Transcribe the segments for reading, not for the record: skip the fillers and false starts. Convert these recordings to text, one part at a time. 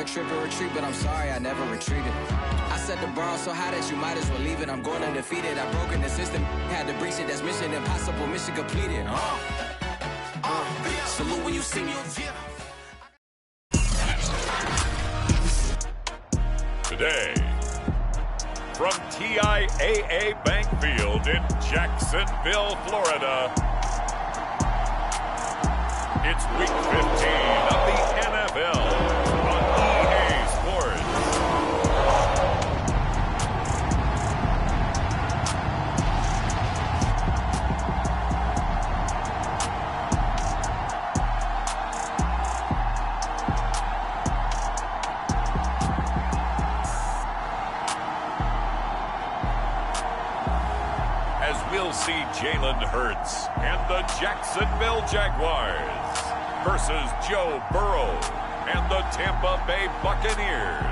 a trip and retreat, but I'm sorry I never retreated. I set the bar so high that you might as well leave it. I'm going undefeated. I broke in the system, had to breach it. That's mission impossible, mission completed. Salute when you see me. Today, from TIAA Bank Field in Jacksonville, Florida, it's Week 15 of the NFL on EA Sports. As we'll see Jalen Hurts and the Jacksonville Jaguars versus Joe Burrow and the Tampa Bay Buccaneers.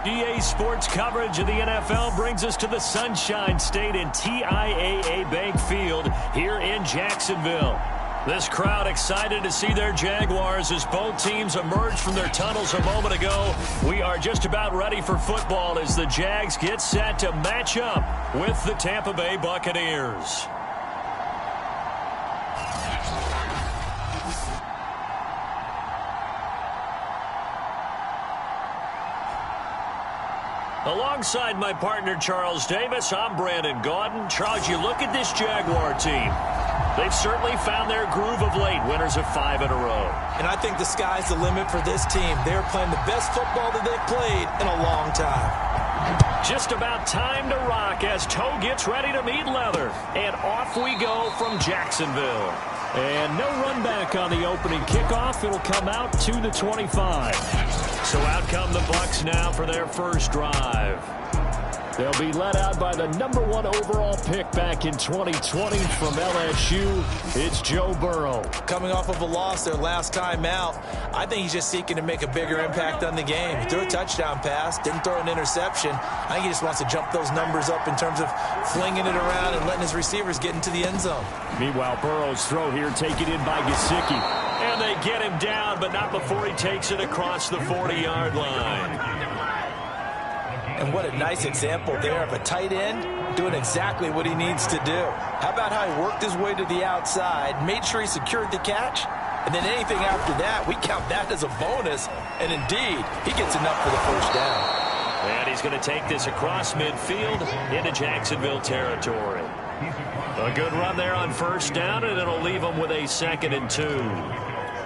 EA Sports coverage of the NFL brings us to the Sunshine State in TIAA Bank Field here in Jacksonville. This crowd excited to see their Jaguars as both teams emerged from their tunnels a moment ago. We are just about ready for football as the Jags get set to match up with the Tampa Bay Buccaneers. Alongside my partner, Charles Davis, I'm Brandon Gaudin. Charles, you look at this Jaguar team. They've certainly found their groove of late, winners of 5 in a row. And I think the sky's the limit for this team. They're playing the best football that they've played in a long time. Just about time to rock as toe gets ready to meet leather. And off we go from Jacksonville. And no run back on the opening kickoff. It'll come out to the 25. So out come the Bucs now for their first drive. They'll be led out by the #1 overall pick back in 2020 from LSU. It's Joe Burrow. Coming off of a loss their last time out, I think he's just seeking to make a bigger impact on the game. He threw a touchdown pass, didn't throw an interception. I think he just wants to jump those numbers up in terms of flinging it around and letting his receivers get into the end zone. Meanwhile, Burrow's throw here taken in by Gesicki. And they get him down, but not before he takes it across the 40-yard line. And what a nice example there of a tight end doing exactly what he needs to do. How about how he worked his way to the outside, made sure he secured the catch, and then anything after that, we count that as a bonus. And indeed, he gets enough for the first down. And he's going to take this across midfield into Jacksonville territory. A good run there on first down, and it'll leave him with a 2nd and 2.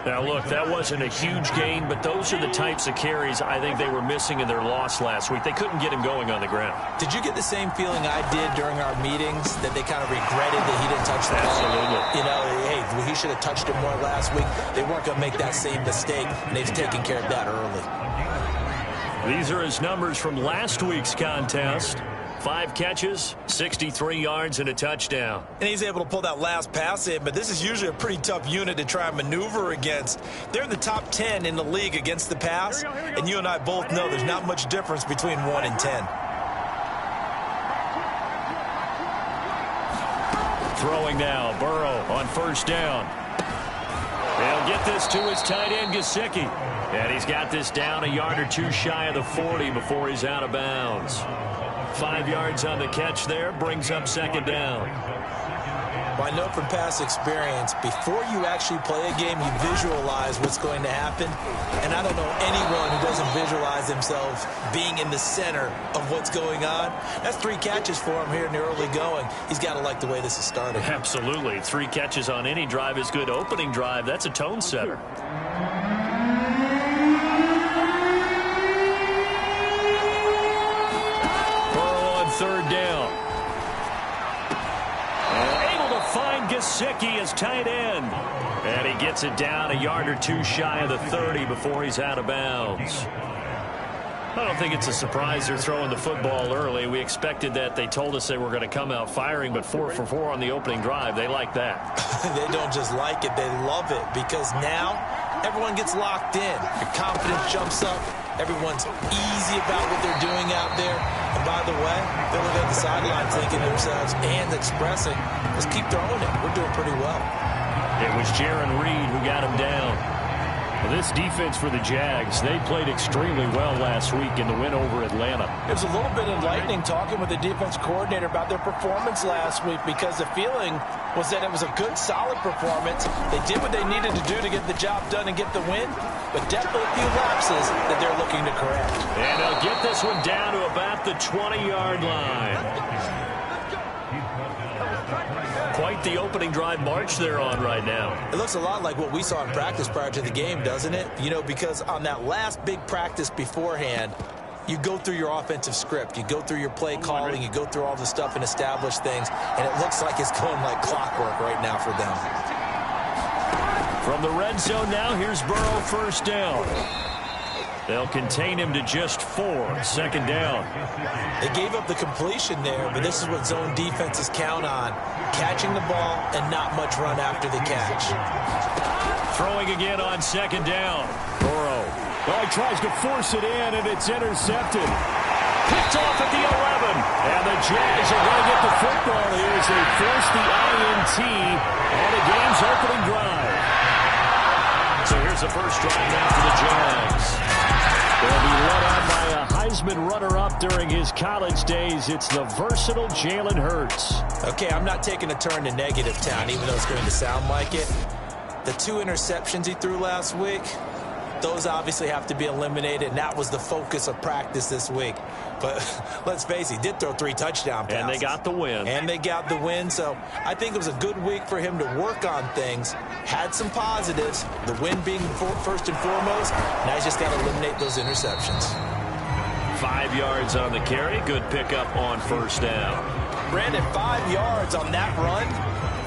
Now, look, that wasn't a huge gain, but those are the types of carries I think they were missing in their loss last week. They couldn't get him going on the ground. Did you get the same feeling I did during our meetings, that they kind of regretted that he didn't touch the ball? Absolutely. You know, hey, he should have touched it more last week. They weren't going to make that same mistake, and they've taken care of that early. These are his numbers from last week's contest. 5 catches, 63 yards, and a touchdown. And he's able to pull that last pass in, but this is usually a pretty tough unit to try and maneuver against. They're in the top 10 in the league against the pass, and you and I both know there's not much difference between 1 and 10. Throwing now, Burrow on first down. They'll get this to his tight end, Gesicki. And he's got this down a yard or two shy of the 40 before he's out of bounds. 5 yards on the catch there, brings up 2nd down. Well, I know from past experience, before you actually play a game, you visualize what's going to happen. And I don't know anyone who doesn't visualize themselves being in the center of what's going on. That's 3 catches for him here in the early going. He's got to like the way this is starting. Absolutely. 3 catches on any drive is good. Opening drive, that's a tone setter. Third down. And able to find Gesicki as tight end. And he gets it down a yard or two shy of the 30 before he's out of bounds. I don't think it's a surprise they're throwing the football early. We expected that. They told us they were going to come out firing, but 4 for 4 on the opening drive. They like that. They don't just like it, they love it, because now everyone gets locked in. Your confidence jumps up. Everyone's easy about what they're doing out there. And by the way, they're looking at the sideline thinking to themselves and expressing, let's keep throwing it. We're doing pretty well. It was Jaron Reed who got him down. Well, this defense for the Jags, they played extremely well last week in the win over Atlanta. It was a little bit enlightening talking with the defense coordinator about their performance last week, because the feeling was that it was a good, solid performance. They did what they needed to do to get the job done and get the win, but definitely a few lapses that they're looking to correct. And they'll get this one down to about the 20-yard line. Quite the opening drive march they're on right now. It looks a lot like what we saw in practice prior to the game, doesn't it? You know, because on that last big practice beforehand, you go through your offensive script, you go through your play calling, you go through all the stuff and establish things, and it looks like it's going like clockwork right now for them. From the red zone now, here's Burrow, first down. They'll contain him to just 4, second down. They gave up the completion there, but this is what zone defenses count on, catching the ball and not much run after the catch. Throwing again on second down. Burrow. Well, he tries to force it in, and it's intercepted. Picked off at the 11. And the Jags are going to get the football here as they force the INT on the game's opening drive. So here's the first drive now for the Jags. They'll be led on by a Heisman runner-up during his college days. It's the versatile Jalen Hurts. Okay, I'm not taking a turn to negative town, even though it's going to sound like it. The 2 interceptions he threw last week, those obviously have to be eliminated, and that was the focus of practice this week. But let's face it, he did throw 3 touchdown passes. And they got the win. And they got the win, so I think it was a good week for him to work on things. Had some positives, the win being first and foremost. Now he's just got to eliminate those interceptions. 5 yards on the carry. Good pickup on first down. Brandon, 5 yards on that run.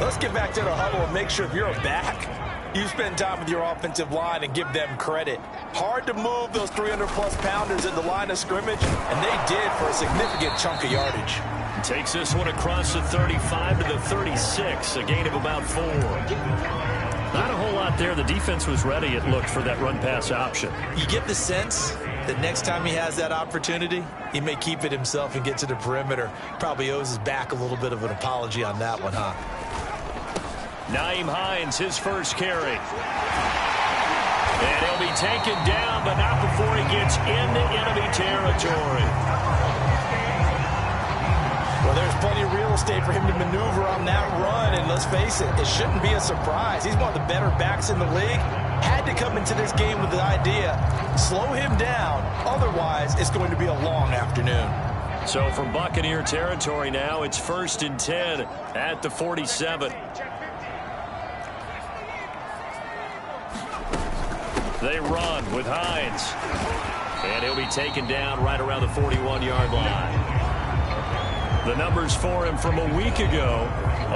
Let's get back to the huddle and make sure if you're a back, you spend time with your offensive line and give them credit. Hard to move those 300-plus pounders at the line of scrimmage, and they did for a significant chunk of yardage. Takes this one across the 35 to the 36, a gain of about 4. Not a whole lot there. The defense was ready, it looked, for that run-pass option. You get the sense that next time he has that opportunity, he may keep it himself and get to the perimeter. Probably owes his back a little bit of an apology on that one, huh? Nyheim Hines, his first carry. And he'll be taken down, but not before he gets into enemy territory. Well, there's plenty of real estate for him to maneuver on that run, and let's face it, it shouldn't be a surprise. He's one of the better backs in the league. Had to come into this game with the idea, slow him down, otherwise it's going to be a long afternoon. So from Buccaneer territory now, it's 1st and 10 at the 47. They run with Hines. And he'll be taken down right around the 41-yard line. The numbers for him from a week ago: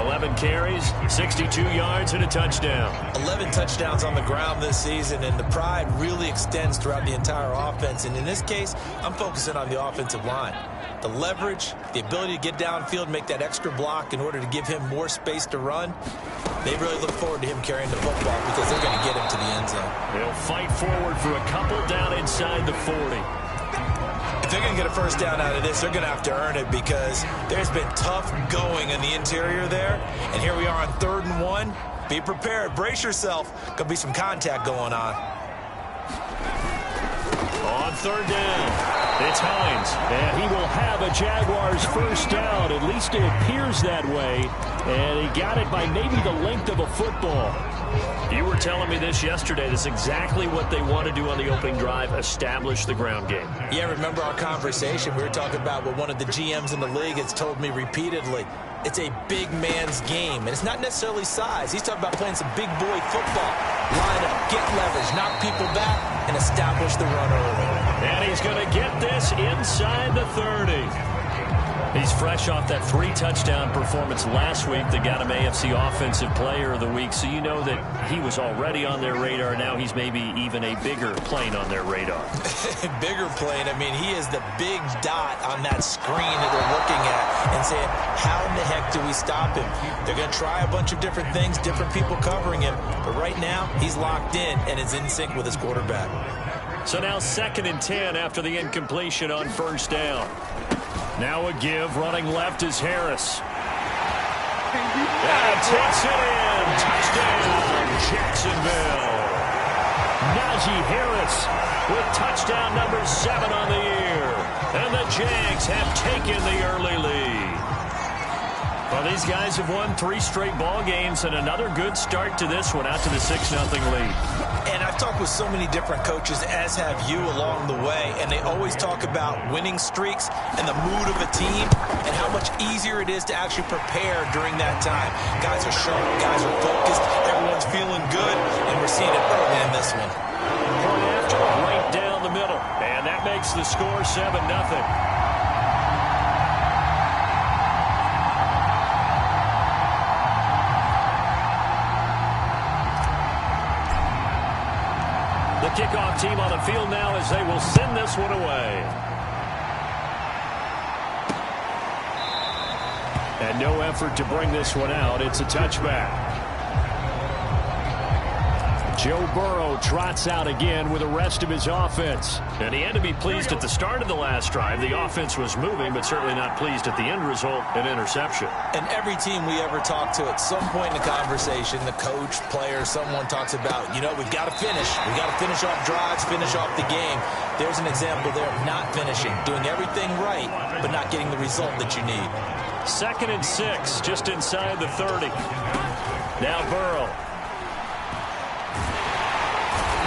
11 carries, 62 yards, and a touchdown. 11 touchdowns on the ground this season, and the pride really extends throughout the entire offense. And in this case, I'm focusing on the offensive line. The leverage, the ability to get downfield, make that extra block in order to give him more space to run. They really look forward to him carrying the football because they're going to get him to the end zone. They'll fight forward for a couple down inside the 40. If they're going to get a first down out of this, they're going to have to earn it because there's been tough going in the interior there. And here we are on 3rd and 1. Be prepared. Brace yourself. Going to be some contact going on. On 3rd down, it's Hines, and he will have a Jaguars first down. At least it appears that way, and he got it by maybe the length of a football. You were telling me this yesterday. This is exactly what they want to do on the opening drive, establish the ground game. Yeah, remember our conversation? We were talking about what one of the GMs in the league has told me repeatedly. It's a big man's game, and it's not necessarily size. He's talking about playing some big boy football. Line up, get leverage, knock people back, and establish the run early. And he's going to get this inside the 30. He's fresh off that 3-touchdown performance last week that got him AFC Offensive Player of the Week, so you know that he was already on their radar. Now he's maybe even a bigger plane on their radar. Bigger plane. I mean, he is the big dot on that screen that they're looking at and saying, how in the heck do we stop him? They're going to try a bunch of different things, different people covering him, but right now he's locked in and is in sync with his quarterback. So now 2nd and 10 after the incompletion on first down. Now a give, running left is Harris. And takes it in. Touchdown, Jacksonville. Najee Harris with touchdown number 7 on the year. And the Jags have taken the early lead. Well, these guys have won 3 straight ball games and another good start to this one out to the 6-0 lead. And I've talked with so many different coaches, as have you, along the way, and they always talk about winning streaks and the mood of a team and how much easier it is to actually prepare during that time. Guys are sharp, guys are focused, everyone's feeling good, and we're seeing it early in this one. Point after, right down the middle, and that makes the score 7-0. The kickoff team on the field now as they will send this one away. And no effort to bring this one out. It's a touchback. Joe Burrow trots out again with the rest of his offense. And he had to be pleased at the start of the last drive. The offense was moving, but certainly not pleased at the end result, an interception. And every team we ever talk to at some point in the conversation, the coach, player, someone talks about, you know, we've got to finish. We've got to finish off drives, finish off the game. There's an example there of not finishing, doing everything right, but not getting the result that you need. 2nd and 6, just inside the 30. Now Burrow.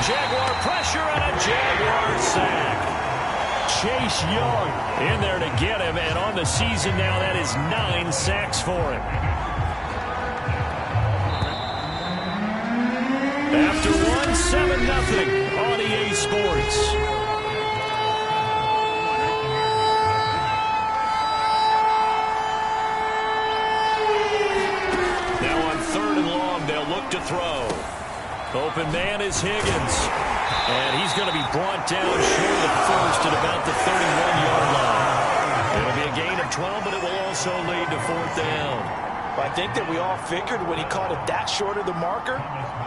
Jaguar pressure and a Jaguar sack. Chase Young in there to get him, and on the season now that is 9 sacks for him. After 1, 7-0 on EA Sports. Now on 3rd and long, they'll look to throw. Open man is Higgins. And he's going to be brought down short of the first at about the 31-yard line. It'll be a gain of 12, but it will also lead to 4th down. I think that we all figured when he caught it that short of the marker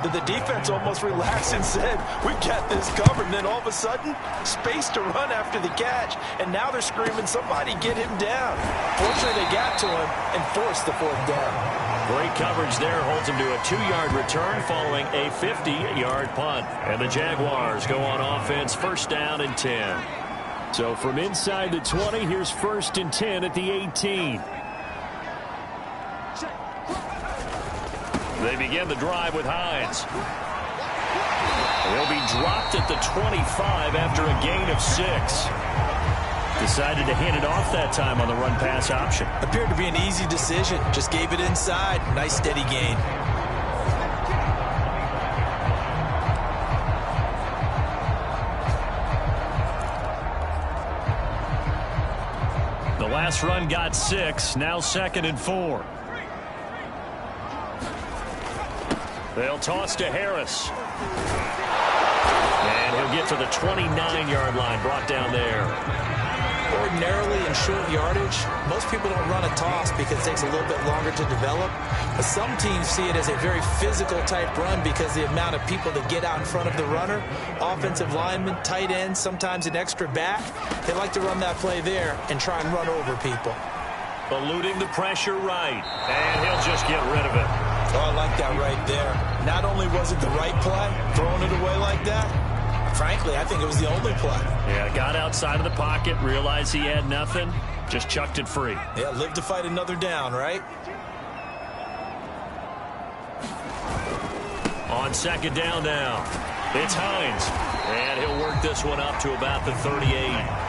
that the defense almost relaxed and said, we've got this covered. And then all of a sudden, space to run after the catch. And now they're screaming, somebody get him down. Fortunately, they got to him and forced the 4th down. Great coverage there, holds him to a 2-yard return following a 50-yard punt. And the Jaguars go on offense, 1st down and 10. So from inside the 20, here's 1st and 10 at the 18. They begin the drive with Hines. He'll be dropped at the 25 after a gain of 6. Decided to hand it off that time on the run-pass option. Appeared to be an easy decision. Just gave it inside. Nice steady gain. The last run got 6. Now 2nd and 4. They'll toss to Harris. And he'll get to the 29-yard line, brought down there. Ordinarily in short yardage, most people don't run a toss because it takes a little bit longer to develop. But some teams see it as a very physical type run because the amount of people that get out in front of the runner, offensive linemen, tight ends, sometimes an extra back, they like to run that play there and try and run over people. Eluding the pressure right, and he'll just get rid of it. Oh, I like that right there. Not only was it the right play, throwing it away like that, frankly, I think it was the only play. Yeah, got outside of the pocket, realized he had nothing, just chucked it free. Yeah, live to fight another down, right? On 2nd down now, it's Hines. And he'll work this one up to about the 38.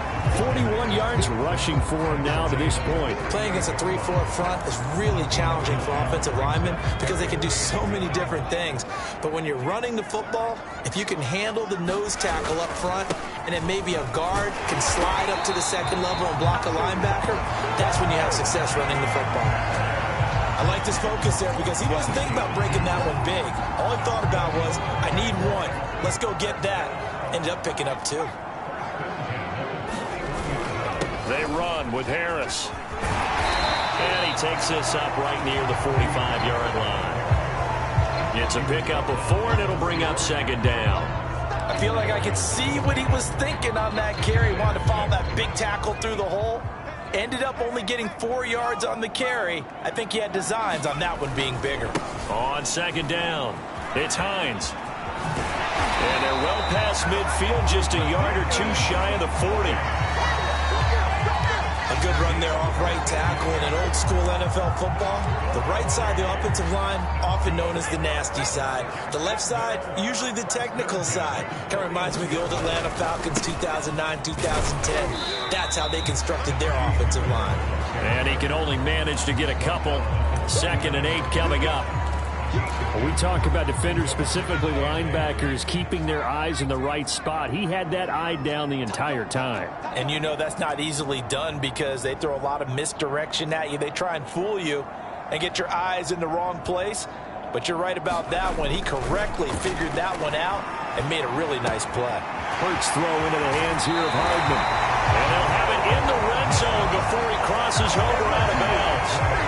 41 yards rushing for him now to this point. Playing against a 3-4 front is really challenging for offensive linemen because they can do so many different things. But when you're running the football, if you can handle the nose tackle up front and then maybe a guard can slide up to the 2nd level and block a linebacker, that's when you have success running the football. I like this focus there because he wasn't thinking about breaking that one big. All he thought about was, I need 1. Let's go get that. Ended up picking up 2. They run with Harris. And he takes this up right near the 45-yard line. It's a pickup of 4, and it'll bring up 2nd down. I feel like I could see what he was thinking on that carry. He wanted to follow that big tackle through the hole. Ended up only getting 4 yards on the carry. I think he had designs on that one being bigger. On 2nd down, it's Hines. And they're well past midfield, just a yard or two shy of the 40. A good run there off right tackle in an old school NFL football. The right side of the offensive line, often known as the nasty side. The left side, usually the technical side. Kind of reminds me of the old Atlanta Falcons 2009, 2010. That's how they constructed their offensive line. And he can only manage to get a couple. 2nd and 8 coming up. When we talk about defenders, specifically linebackers, keeping their eyes in the right spot, he had that eye down the entire time. And you know that's not easily done because they throw a lot of misdirection at you. They try and fool you and get your eyes in the wrong place. But you're right about that one. He correctly figured that one out and made a really nice play. Hurts throw into the hands here of Hardman. And they'll have it in the red zone before he crosses over out of bounds.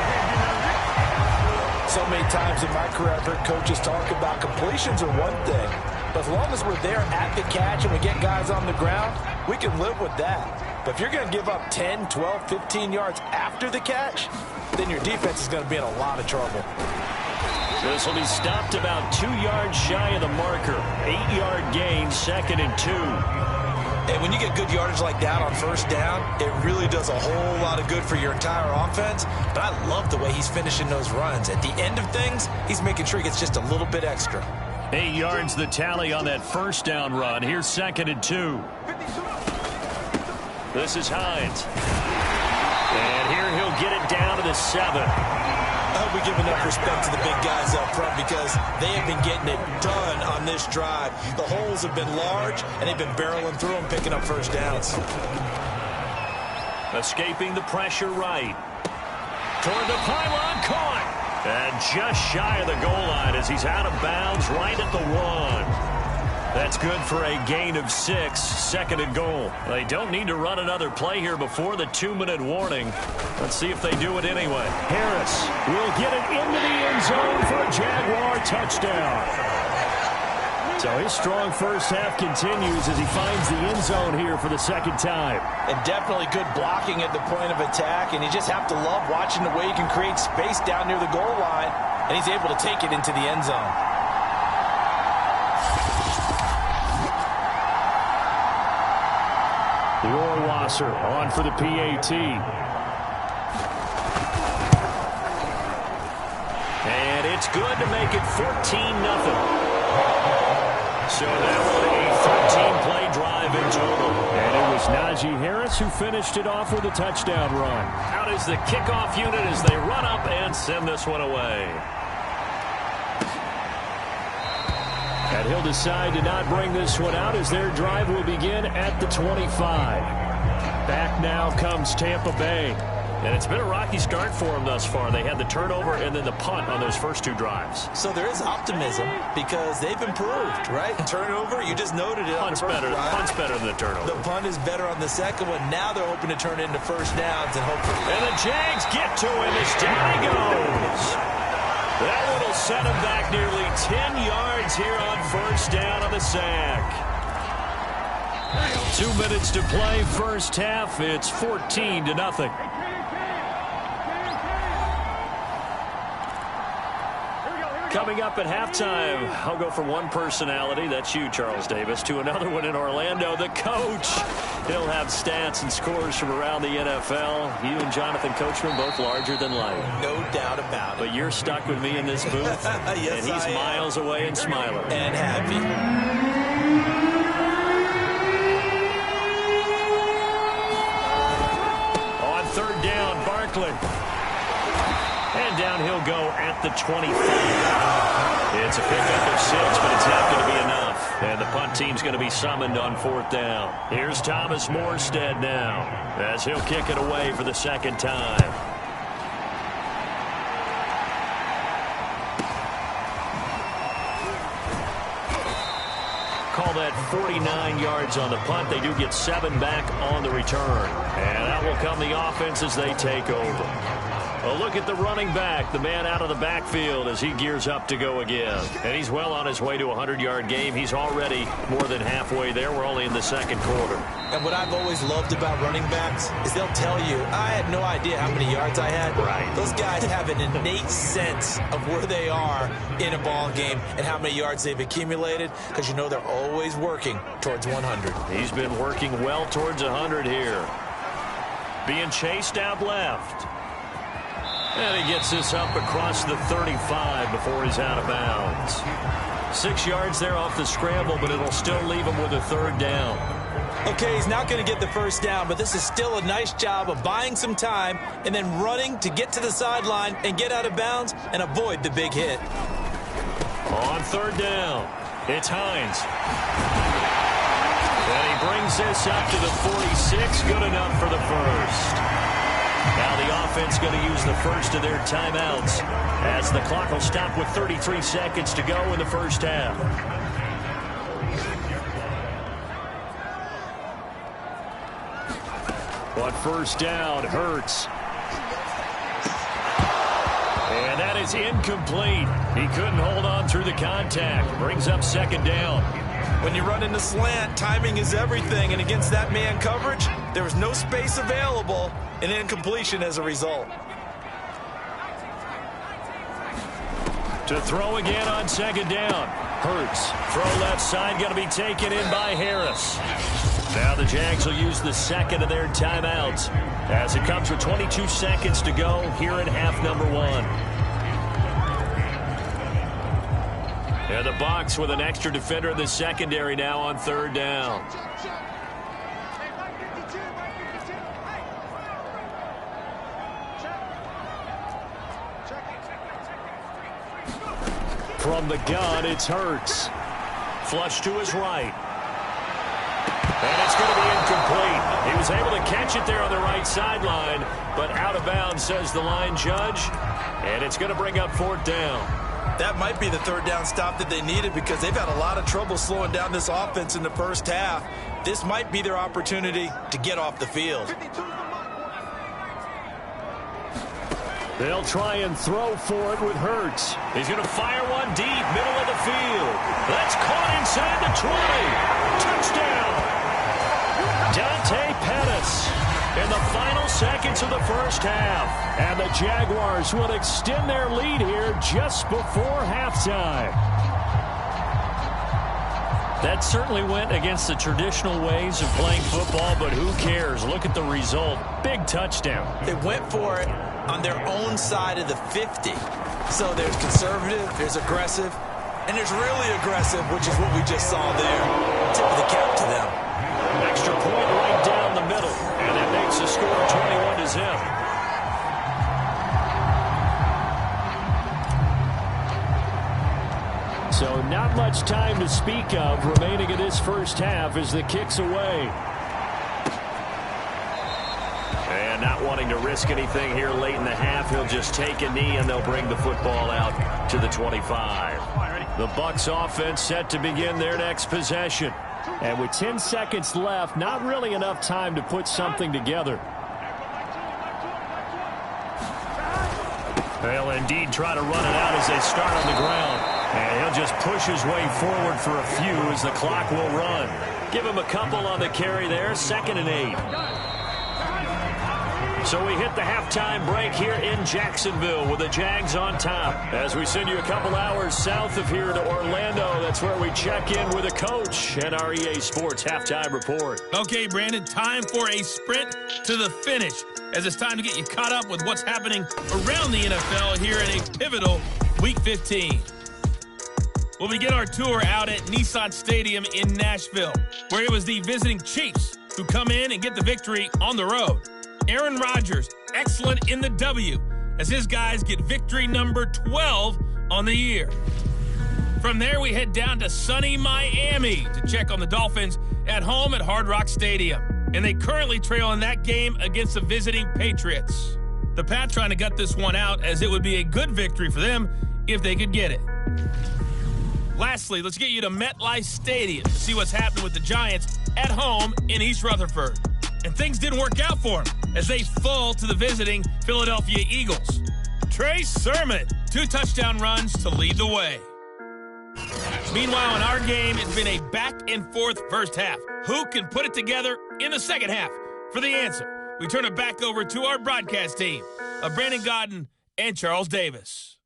So many times in my career I've heard coaches talk about completions are one thing, but as long as we're there at the catch and we get guys on the ground, we can live with that. But if you're going to give up 10, 12, 15 yards after the catch, then your defense is going to be in a lot of trouble. This will be stopped about 2 yards shy of the marker. 8-yard gain, 2nd and 2. And when you get good yardage like that on first down, it really does a whole lot of good for your entire offense. But I love the way he's finishing those runs. At the end of things, he's making sure he gets just a little bit extra. 8 yards the tally on that first down run. Here's 2nd and 2. This is Hines. And here he'll get it down to the 7. I hope we give enough respect to the big guys up front because they have been getting it done on this drive. The holes have been large, and they've been barreling through them, picking up first downs. Escaping the pressure right. Toward the pylon, caught. And just shy of the goal line as he's out of bounds right at the 1. That's good for a gain of 6, 2nd and goal. They don't need to run another play here before the 2-minute warning. Let's see if they do it anyway. Harris will get it into the end zone for a Jaguar touchdown. So his strong first half continues as he finds the end zone here for the 2nd time. And definitely good blocking at the point of attack, and you just have to love watching the way he can create space down near the goal line, and he's able to take it into the end zone. The Ohrwasser on for the PAT. And it's good to make it 14-0. So that was a 13-play drive in total. And it was Najee Harris who finished it off with a touchdown run. Out is the kickoff unit as they run up and send this one away. And he'll decide to not bring this one out as their drive will begin at the 25. Back now comes Tampa Bay. And it's been a rocky start for them thus far. They had the turnover and then the punt on those first 2 drives. So there is optimism because they've improved, right? Turnover, you just noted it. Punt's better than the turnover. The punt is better on the second one. Now they're hoping to turn it into first downs and hopefully. And the Jags get to him as down he goes. That one will set him back nearly 10 yards here on first down on the sack. 2 minutes to play first half. It's 14-0. Coming up at halftime, I'll go from one personality, that's you, Charles Davis, to another one in Orlando, the coach. He'll have stats and scores from around the NFL. You and Jonathan Coachman both larger than life. No doubt about it. But you're stuck with me in this booth, yes, and he's miles away and smiling. And happy. On 3rd down, Barkley. And down he'll go at the 25. It's a pickup of 6, but it's not going to be enough. And the punt team's going to be summoned on 4th down. Here's Thomas Morstead now as he'll kick it away for the 2nd time. Call that 49 yards on the punt. They do get 7 back on the return. And out will come the offense as they take over. A look at the running back, the man out of the backfield as he gears up to go again. And he's well on his way to a 100-yard game. He's already more than halfway there. We're only in the second quarter. And what I've always loved about running backs is they'll tell you, I had no idea how many yards I had. Right. Those guys have an innate sense of where they are in a ball game and how many yards they've accumulated, because you know they're always working towards 100. He's been working well towards 100 here. Being chased out left. And he gets this up across the 35 before he's out of bounds. 6 yards there off the scramble, but it'll still leave him with a third down. Okay, he's not going to get the first down, but this is still a nice job of buying some time and then running to get to the sideline and get out of bounds and avoid the big hit. On third down, it's Hines. And he brings this up to the 46, good enough for the first. Now the offense going to use the first of their timeouts as the clock will stop with 33 seconds to go in the first half. On first down, Hurts. And that is incomplete. He couldn't hold on through the contact. Brings up second down. When you run into slant, timing is everything, and against that man coverage, there was no space available, and incompletion as a result. To throw again on second down. Hurts. Throw left side, going to be taken in by Harris. Now the Jags will use the second of their timeouts as it comes with 22 seconds to go here in half number one. And the Bucs with an extra defender in the secondary now on third down. From the gun, it's Hurts. Flush to his right. And it's going to be incomplete. He was able to catch it there on the right sideline, but out of bounds, says the line judge. And it's going to bring up fourth down. That might be the third down stop that they needed, because they've had a lot of trouble slowing down this offense in the first half. This might be their opportunity to get off the field. They'll try and throw for it with Hurts. He's going to fire one deep, middle of the field. That's caught inside the 20. Touchdown. Dante Pettis in the final seconds of the first half. And the Jaguars will extend their lead here just before halftime. That certainly went against the traditional ways of playing football, but who cares? Look at the result. Big touchdown. They went for it on their own side of the 50. So there's conservative, there's aggressive, and there's really aggressive, which is what we just saw there. Tip of the cap to them. Extra point right down the middle, and that makes the score 21-0. So not much time to speak of remaining in this first half as the kick's away. And not wanting to risk anything here late in the half, he'll just take a knee and they'll bring the football out to the 25. The Bucs offense set to begin their next possession. And with 10 seconds left, not really enough time to put something together. They'll indeed try to run it out as they start on the ground. And he'll just push his way forward for a few as the clock will run. Give him a couple on the carry there, 2nd and 8. So we hit the halftime break here in Jacksonville with the Jags on top. As we send you a couple hours south of here to Orlando, that's where we check in with the coach and our EA Sports halftime report. Okay, Brandon, time for a sprint to the finish, as it's time to get you caught up with what's happening around the NFL here in a pivotal Week 15. We'll begin our tour out at Nissan Stadium in Nashville, where it was the visiting Chiefs who come in and get the victory on the road. Aaron Rodgers, excellent in the W, as his guys get victory number 12 on the year. From there, we head down to sunny Miami to check on the Dolphins at home at Hard Rock Stadium. And they currently trail in that game against the visiting Patriots. The Pats trying to gut this one out, as it would be a good victory for them if they could get it. Lastly, let's get you to MetLife Stadium to see what's happening with the Giants at home in East Rutherford. and things didn't work out for him as they fall to the visiting Philadelphia Eagles. Trey Sermon, 2 touchdown runs to lead the way. Meanwhile, in our game, it's been a back-and-forth first half. Who can put it together in the second half? For the answer, we turn it back over to our broadcast team of Brandon Godden and Charles Davis.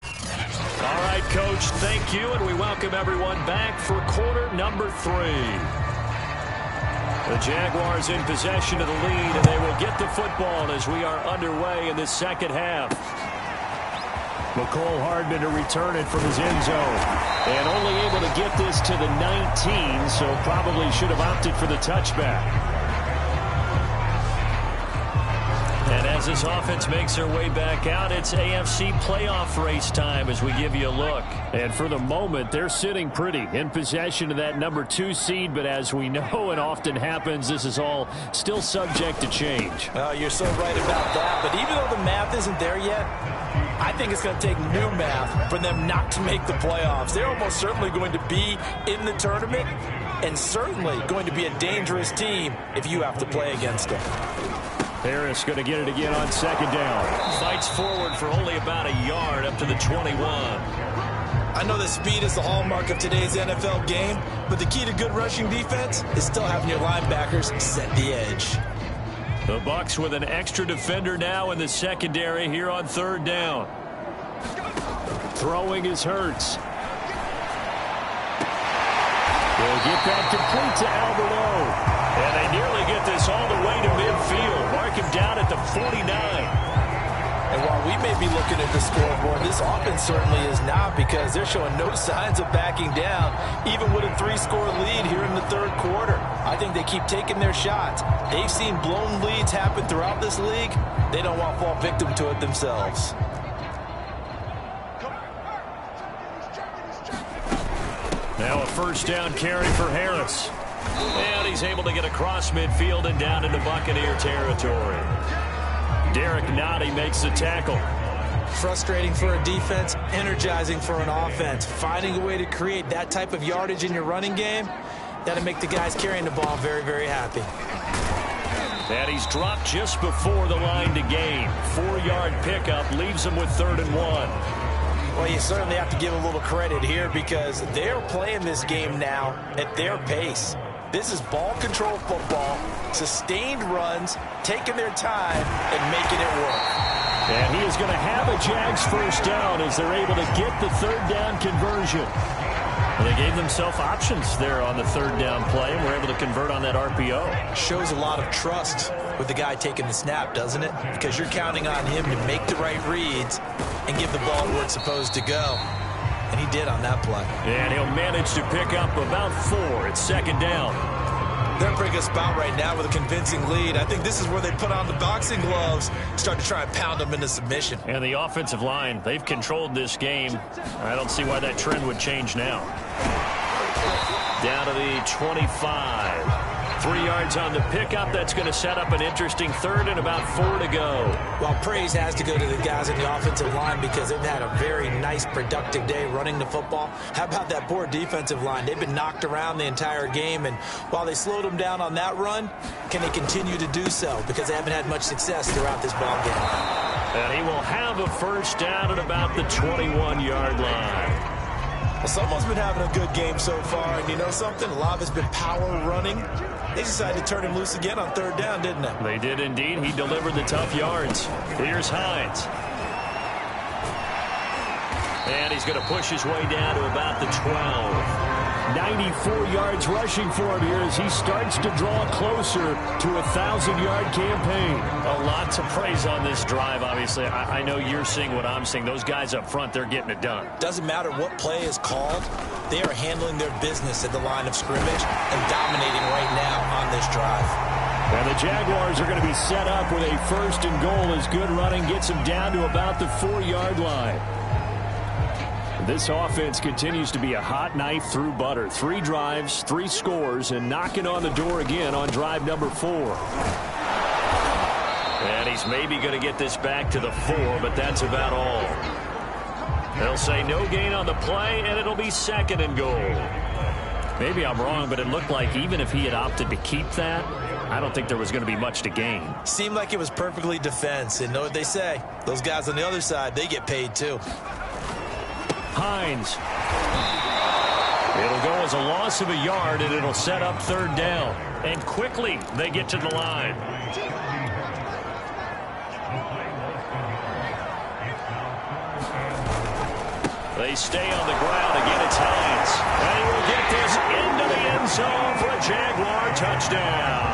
All right, Coach, thank you, and we welcome everyone back for quarter number 3. The Jaguars in possession of the lead, and they will get the football as we are underway in the second half. McCole Hardman to return it from his end zone. And only able to get this to the 19, so probably should have opted for the touchback. And as this offense makes their way back out, it's AFC playoff race time as we give you a look. And for the moment, they're sitting pretty in possession of that number 2 seed. But as we know and often happens, this is all still subject to change. Oh, you're so right about that. But even though the math isn't there yet, I think it's going to take new math for them not to make the playoffs. They're almost certainly going to be in the tournament and certainly going to be a dangerous team if you have to play against them. Harris going to get it again on second down. Fights forward for only about a yard up to the 21. I know that speed is the hallmark of today's NFL game, but the key to good rushing defense is still having your linebackers set the edge. The Bucs with an extra defender now in the secondary here on third down. Throwing is Hurts. They'll get that complete to Alberto. And they nearly get this all the way to midfield. Mark him down at the 49. And while we may be looking at the scoreboard, this offense certainly is not, because they're showing no signs of backing down, even with a 3-score lead here in the third quarter. I think they keep taking their shots. They've seen blown leads happen throughout this league. They don't want to fall victim to it themselves. Now a first down carry for Harris. And he's able to get across midfield and down into Buccaneer territory. Derek Nottie makes the tackle. Frustrating for a defense, energizing for an offense. Finding a way to create that type of yardage in your running game, that'll make the guys carrying the ball very, very happy. And he's dropped just before the line to gain. 4-yard pickup leaves him with 3rd and 1. Well, you certainly have to give a little credit here, because they're playing this game now at their pace. This is ball control football, sustained runs, taking their time and making it work. And he is going to have a Jags first down as they're able to get the 3rd down conversion. Well, they gave themselves options there on the 3rd down play, and were able to convert on that RPO. Shows a lot of trust with the guy taking the snap, doesn't it? Because you're counting on him to make the right reads and give the ball where it's supposed to go. And he did on that play. And he'll manage to pick up about 4 at 2nd down. They're in a pretty good spot right now with a convincing lead. I think this is where they put on the boxing gloves, start to try and pound them into submission. And the offensive line, they've controlled this game. I don't see why that trend would change now. Down to the 25. 3 yards on the pickup. That's going to set up an interesting 3rd and about 4 to go. Well, praise has to go to the guys in the offensive line, because they've had a very nice, productive day running the football. How about that poor defensive line? They've been knocked around the entire game, and while they slowed them down on that run, can they continue to do so? Because they haven't had much success throughout this ball game. And he will have a first down at about the 21-yard line. Well, someone's been having a good game so far, and you know something? A lot of it's been power running. They decided to turn him loose again on 3rd down, didn't they? They did indeed. He delivered the tough yards. Here's Hines. And he's going to push his way down to about the 12. 94 yards rushing for him here as he starts to draw closer to a 1,000-yard campaign. A lot to praise on this drive, obviously. I know you're seeing what I'm seeing. Those guys up front, they're getting it done. Doesn't matter what play is called. They are handling their business at the line of scrimmage and dominating right now on this drive. And the Jaguars are going to be set up with a 1st and goal as good running gets them down to about the 4-yard line. This offense continues to be a hot knife through butter. 3 drives, 3 scores, and knocking on the door again on drive number 4. And he's maybe going to get this back to the 4, but that's about all. They'll say no gain on the play, and it'll be 2nd and goal. Maybe I'm wrong, but it looked like even if he had opted to keep that, I don't think there was going to be much to gain. Seemed like it was perfectly defense. And know what they say? Those guys on the other side, they get paid too. Hines. It'll go as a loss of a yard, and it'll set up third down. And quickly, they get to the line. They stay on the ground. Again, it's Hines. And he will get this into the end zone for a Jaguar touchdown.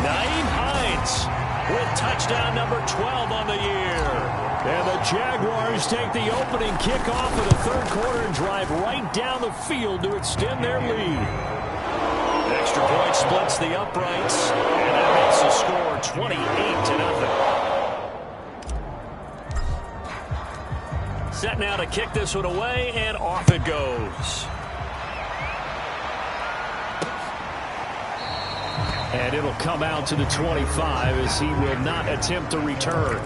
Nyheim Hines with touchdown number 12 on the year. And the Jaguars take the opening kickoff of the third quarter and drive right down the field to extend their lead. Extra point splits the uprights, and that makes the score 28-0. Set now to kick this one away, and off it goes. And it'll come out to the 25 as he will not attempt to return.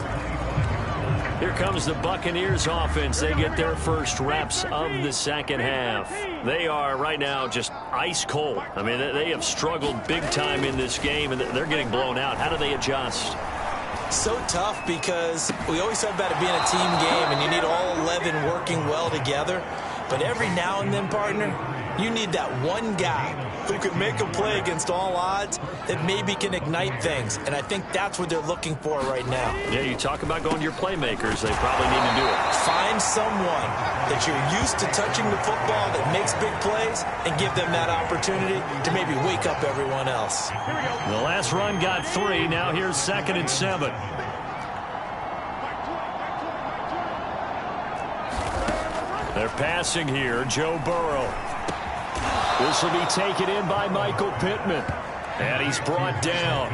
Here comes the Buccaneers offense. They get their first reps of the second half. They are right now just ice cold. I mean, they have struggled big time in this game, and they're getting blown out. How do they adjust? So tough because we always talk about it being a team game, and you need all 11 working well together. But every now and then, partner, you need that one guy who can make a play against all odds that maybe can ignite things. And I think that's what they're looking for right now. Yeah, you talk about going to your playmakers. They probably need to do it. Find someone that you're used to touching the football that makes big plays and give them that opportunity to maybe wake up everyone else. The last run got 3. Now here's 2nd and 7. They're passing here. Joe Burrow. This will be taken in by Michael Pittman. And he's brought down.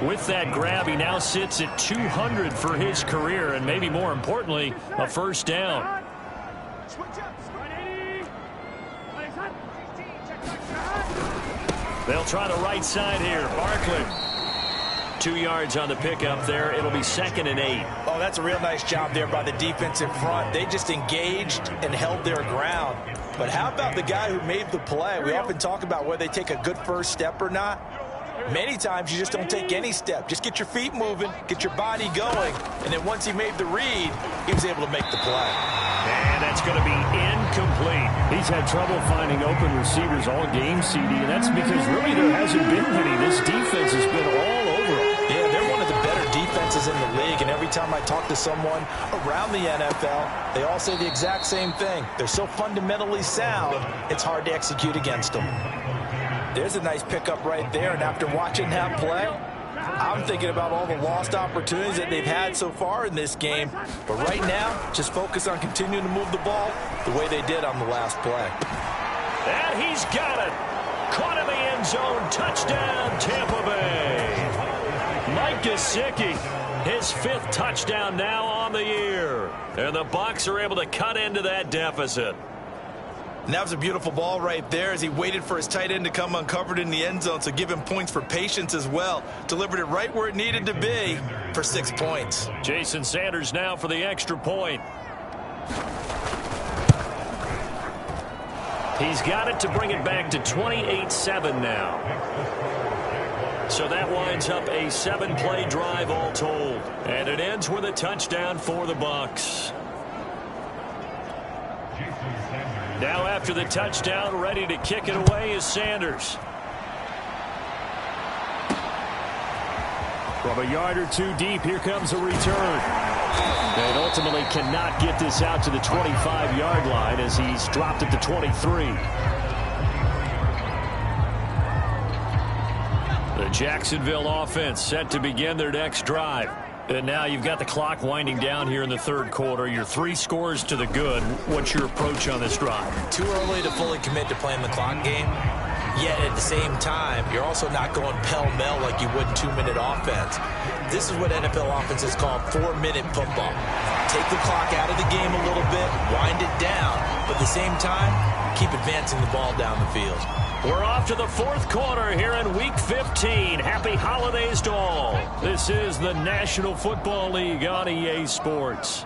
With that grab, he now sits at 200 for his career, and maybe more importantly, a first down. They'll try the right side here. Barkley. 2 yards on the pickup there. It'll be 2nd and 8. Oh, that's a real nice job there by the defense in front. They just engaged and held their ground. But how about the guy who made the play? We often talk about whether they take a good first step or not. Many times you just don't take any step. Just get your feet moving, get your body going, and then once he made the read, he was able to make the play. And that's going to be incomplete. He's had trouble finding open receivers all game, CD, and that's because really there hasn't been many. This defense has been all over him. Yeah, they're one of the better defenses in the league, and every time I talk to someone around the NFL, they all say the exact same thing. They're so fundamentally sound, it's hard to execute against them. There's a nice pickup right there, and after watching that play, I'm thinking about all the lost opportunities that they've had so far in this game. But right now, just focus on continuing to move the ball the way they did on the last play. And he's got it. Caught in the end zone. Touchdown, Tampa Bay. Mike Gesicki, his 5th touchdown now on the year. And the Bucs are able to cut into that deficit. And that was a beautiful ball right there as he waited for his tight end to come uncovered in the end zone, so give him points for patience as well. Delivered it right where it needed to be for 6 points. Jason Sanders now for the extra point. He's got it to bring it back to 28-7 now. So that winds up a 7-play drive all told. And it ends with a touchdown for the Bucs. Now after the touchdown, ready to kick it away is Sanders. From a yard or 2 deep, here comes a return. And ultimately cannot get this out to the 25-yard line as he's dropped it to 23. The Jacksonville offense set to begin their next drive. And now you've got the clock winding down here in the third quarter. You're 3 scores to the good. What's your approach on this drive? Too early to fully commit to playing the clock game. Yet at the same time, you're also not going pell-mell like you would in 2-minute offense. This is what NFL offenses call 4-minute football. Take the clock out of the game a little bit, wind it down, but at the same time, keep advancing the ball down the field. We're off to the 4th quarter here in Week 15. Happy holidays to all. This is the National Football League on EA Sports.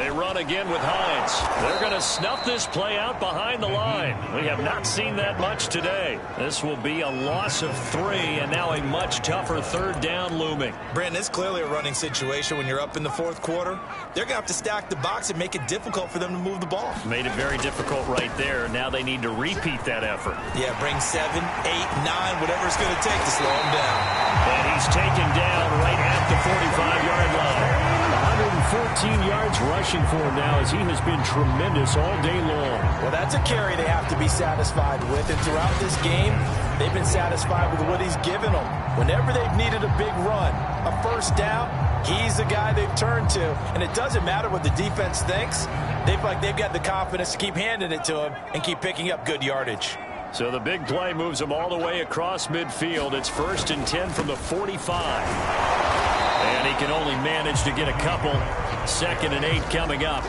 They run again with Hines. They're going to snuff this play out behind the line. We have not seen that much today. This will be a loss of 3, and now a much tougher 3rd down looming. Brandon, it's clearly a running situation when you're up in the 4th quarter. They're going to have to stack the box and make it difficult for them to move the ball. Made it very difficult right there. Now they need to repeat that effort. Yeah, bring 7, 8, 9, whatever it's going to take to slow him down. And he's taken down right at the 45-yard line. 114 yards rushing for him now as he has been tremendous all day long. Well, that's a carry they have to be satisfied with. And throughout this game, they've been satisfied with what he's given them. Whenever they've needed a big run, a 1st down, he's the guy they've turned to. And it doesn't matter what the defense thinks. They've got the confidence to keep handing it to him and keep picking up good yardage. So the big play moves him all the way across midfield. It's 1st and 10 from the 45. And he can only manage to get a couple. 2nd and 8 coming up.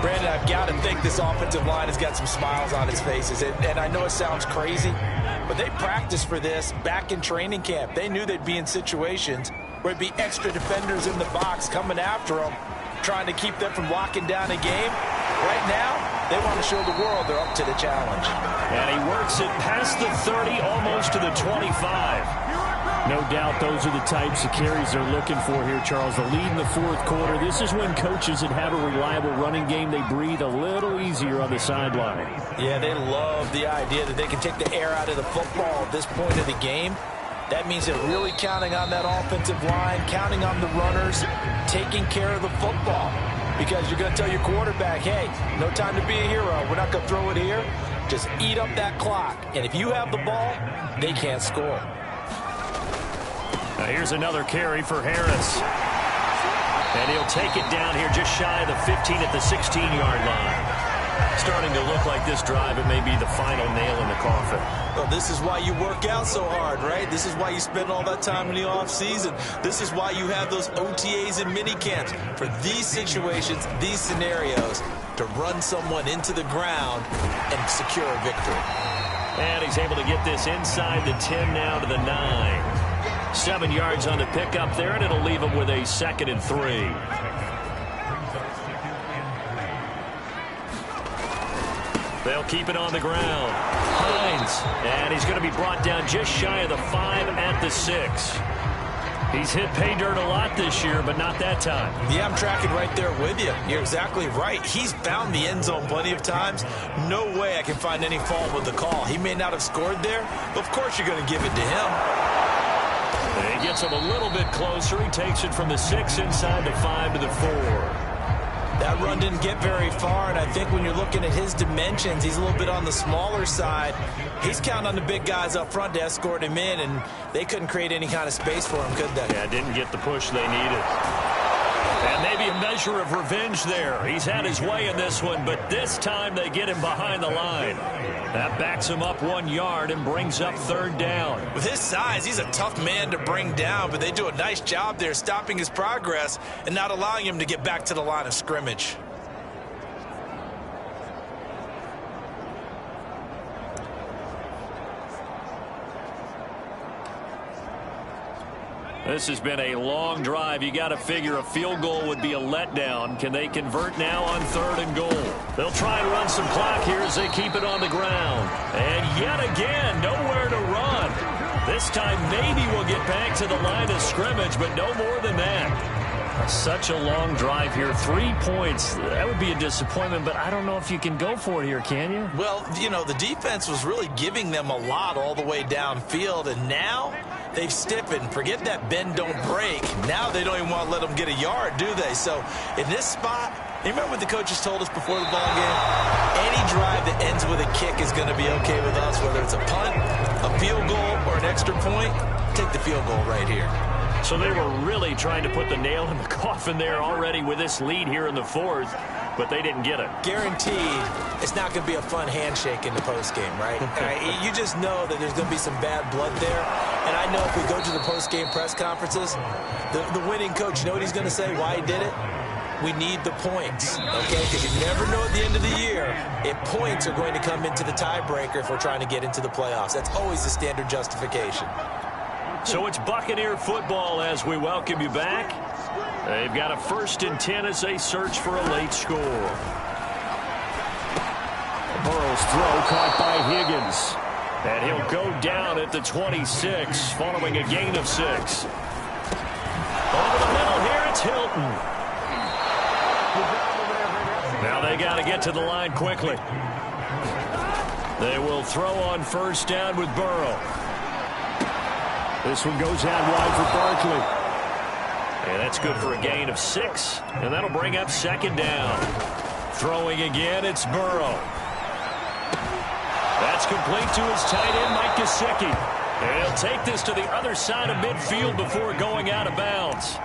Brandon, I've got to think this offensive line has got some smiles on its faces. And I know it sounds crazy, but they practiced for this back in training camp. They knew they'd be in situations where it'd be extra defenders in the box coming after them, trying to keep them from locking down a game. Right now, they want to show the world they're up to the challenge. And he works it past the 30, almost to the 25. No doubt those are the types of carries they're looking for here, Charles. The lead in the 4th quarter. This is when coaches that have a reliable running game, they breathe a little easier on the sideline. Yeah, they love the idea that they can take the air out of the football at this point of the game. That means they're really counting on that offensive line, counting on the runners, taking care of the football. Because you're going to tell your quarterback, hey, no time to be a hero. We're not going to throw it here. Just eat up that clock. And if you have the ball, they can't score. Now here's another carry for Harris. And he'll take it down here just shy of the 15 at the 16-yard line. Starting to look like this drive, it may be the final nail in the coffin. Well, this is why you work out so hard, right? This is why you spend all that time in the offseason. This is why you have those OTAs and mini camps. For these situations, these scenarios, to run someone into the ground and secure a victory. And he's able to get this inside the 10 now to the 9. 7 yards on the pickup there, and it'll leave him with a 2nd and 3. They'll keep it on the ground. Hines, and he's going to be brought down just shy of the 5 at the 6. He's hit pay dirt a lot this year, but not that time. Yeah, I'm tracking right there with you. You're exactly right. He's found the end zone plenty of times. No way I can find any fault with the call. He may not have scored there, but of course you're going to give it to him. He gets him a little bit closer. He takes it from the 6 inside the 5 to the 4. That run didn't get very far, and I think when you're looking at his dimensions, he's a little bit on the smaller side. He's counting on the big guys up front to escort him in, and they couldn't create any kind of space for him, could they? Yeah, didn't get the push they needed. And maybe a measure of revenge there. He's had his way in this one, but this time they get him behind the line. That backs him up 1 yard and brings up 3rd down. With his size, he's a tough man to bring down, but they do a nice job there stopping his progress and not allowing him to get back to the line of scrimmage. This has been a long drive. You got to figure a field goal would be a letdown. Can they convert now on 3rd and goal? They'll try and run some clock here as they keep it on the ground. And yet again, nowhere to run. This time maybe we'll get back to the line of scrimmage, but no more than that. Such a long drive here. 3 points. That would be a disappointment, but I don't know if you can go for it here, can you? Well, you know, the defense was really giving them a lot all the way downfield, and now they've stiffened. Forget that bend, don't break. Now they don't even want to let them get a yard, do they? So in this spot, you remember what the coaches told us before the ball game? Any drive that ends with a kick is going to be okay with us, whether it's a punt, a field goal, or an extra point. Take the field goal right here. So they were really trying to put the nail in the coffin there already with this lead here in the 4th, but they didn't get it. Guaranteed it's not going to be a fun handshake in the postgame, right? You just know that there's going to be some bad blood there. And I know if we go to the postgame press conferences, the winning coach, you know what he's going to say, why he did it? We need the points, okay? Because you never know at the end of the year if points are going to come into the tiebreaker if we're trying to get into the playoffs. That's always the standard justification. So it's Buccaneer football as we welcome you back. They've got a 1st and 10 as they search for a late score. Burrow's throw caught by Higgins. And he'll go down at the 26 following a gain of 6. Over the middle here, it's Hilton. Now they got to get to the line quickly. They will throw on 1st down with Burrow. This one goes out wide for Barkley. And that's good for a gain of 6. And that'll bring up 2nd down. Throwing again, it's Burrow. That's complete to his tight end, Mike Gesicki. And he'll take this to the other side of midfield before going out of bounds.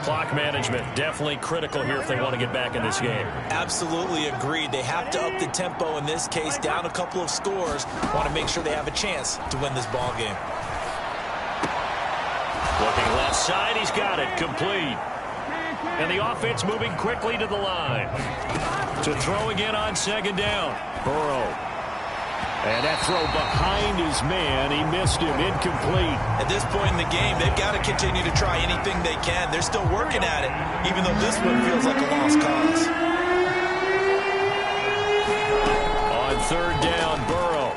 Clock management definitely critical here if they want to get back in this game. Absolutely agreed. They have to up the tempo in this case, down a couple of scores. Want to make sure they have a chance to win this ball game. Looking left side, he's got it, complete. And the offense moving quickly to the line. To throw again on 2nd down. Burrow. And that throw behind his man, he missed him, incomplete. At this point in the game, they've got to continue to try anything they can. They're still working at it, even though this one feels like a lost cause. On 3rd down, Burrow.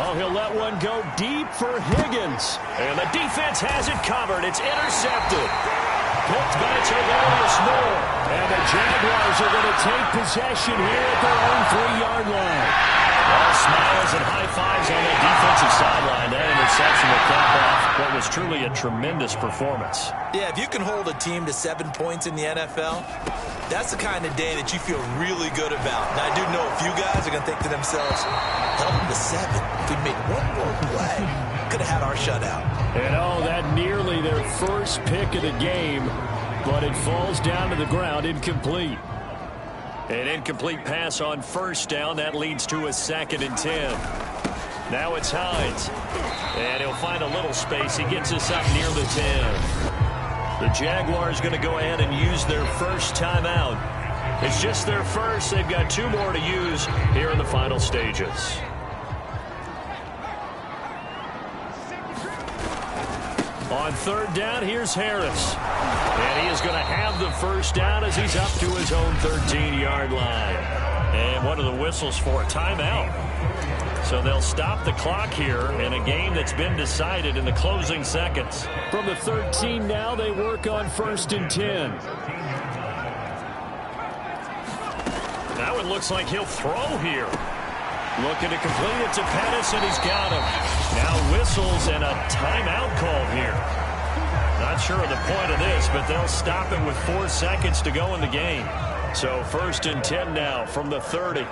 Oh, he'll let one go deep for Higgins. And the defense has it covered. It's intercepted. Picked by Tavarius Moore. And the Jaguars are going to take possession here at their own 3-yard line. All smiles and high fives on that defensive sideline. That interception will cap off what was truly a tremendous performance. Yeah, if you can hold a team to 7 points in the NFL, that's the kind of day that you feel really good about. Now, I do know a few guys are going to think to themselves, held them to 7. If we made one more play, could have had our shutout. And oh, that nearly their first pick of the game, but it falls down to the ground incomplete. An incomplete pass on 1st down. That leads to a 2nd and 10. Now it's Hines. And he'll find a little space. He gets us up near the 10. The Jaguars going to go ahead and use their first timeout. It's just their first. They've got 2 more to use here in the final stages. On 3rd down, here's Harris. And he is going to have the 1st down as he's up to his own 13-yard line. And what are the whistles for? Timeout. So they'll stop the clock here in a game that's been decided in the closing seconds. From the 13 now, they work on 1st and 10. Now it looks like he'll throw here. Looking to complete it to Pettis, and he's got him. Now whistles and a timeout called here. Not sure of the point of this, but they'll stop it with 4 seconds to go in the game. So 1st and 10 now from the 30.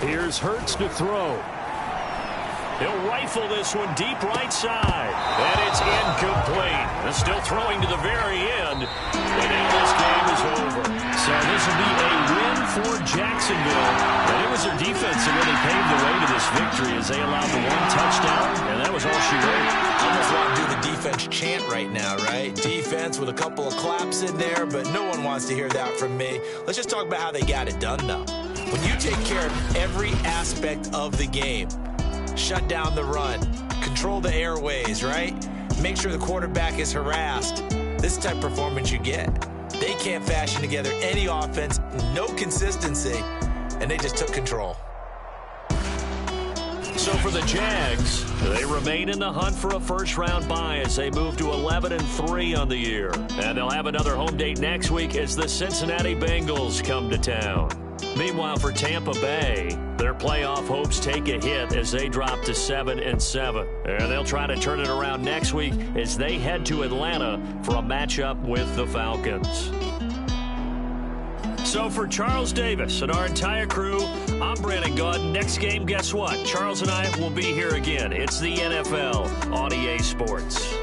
Here's Hurts to throw. He'll rifle this one deep right side. And it's incomplete. They're still throwing to the very end. And now this game is over. So this will be a win for Jacksonville. And it was their defense that really paved the way to this victory as they allowed the 1 touchdown. And that was all she wrote. I almost want to do the defense chant right now, right? Defense with a couple of claps in there, but no one wants to hear that from me. Let's just talk about how they got it done, though. When you take care of every aspect of the game, shut down the run, control the airways, right? Make sure the quarterback is harassed. This type of performance you get. They can't fashion together any offense, no consistency, and they just took control. So for the Jags, they remain in the hunt for a first-round bye as they move to 11-3 on the year. And they'll have another home date next week as the Cincinnati Bengals come to town. Meanwhile, for Tampa Bay, their playoff hopes take a hit as they drop to 7-7. And they'll try to turn it around next week as they head to Atlanta for a matchup with the Falcons. So for Charles Davis and our entire crew, I'm Brandon Gaudin. Next game, guess what? Charles and I will be here again. It's the NFL on EA Sports.